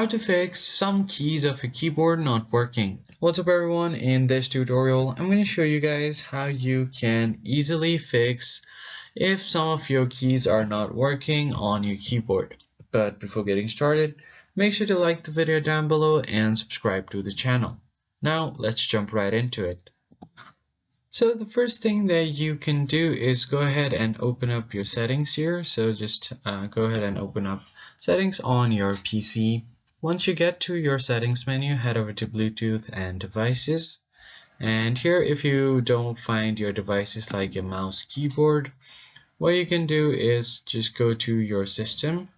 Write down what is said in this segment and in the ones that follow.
How to fix some keys of a keyboard not working. What's up everyone, in this tutorial I'm going to show you guys how you can easily fix if some of your keys are not working on your keyboard. But before getting started, make sure to like the video down below and subscribe to the channel. Now let's jump right into it. So the first thing that you can do is go ahead and open up your settings here. So just go ahead and open up settings on your PC. Once you get to your settings menu, head over to Bluetooth and devices. And here, if you don't find your devices like your mouse, keyboard, what you can do is just go to your system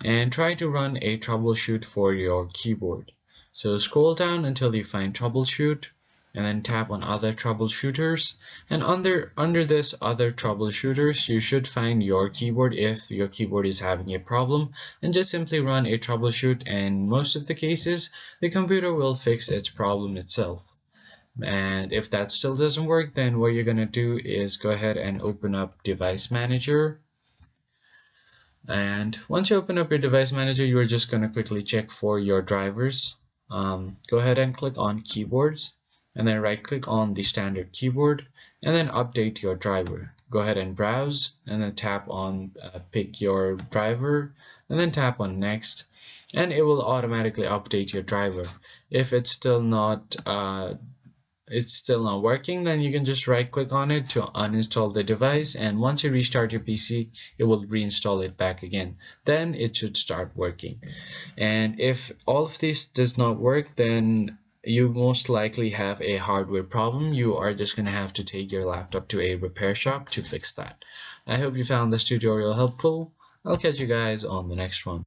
and try to run a troubleshoot for your keyboard. So scroll down until you find troubleshoot and then tap on other troubleshooters, and under this other troubleshooters you should find your keyboard if your keyboard is having a problem, and just simply run a troubleshoot, and most of the cases the computer will fix its problem itself. And if that still doesn't work, then what you're going to do is go ahead and open up Device Manager. And once you open up your Device Manager, you're just going to quickly check for your drivers. Go ahead and click on Keyboards, and then right click on the standard keyboard and then update your driver. Go ahead and browse and then tap on pick your driver and then tap on next, and it will automatically update your driver. If it's still not working, then you can just right click on it to uninstall the device, and once you restart your PC it will reinstall it back again. Then it should start working. And if all of this does not work, then you most likely have a hardware problem. You are just going to have to take your laptop to a repair shop to fix that. I hope you found this tutorial helpful. I'll catch you guys on the next one.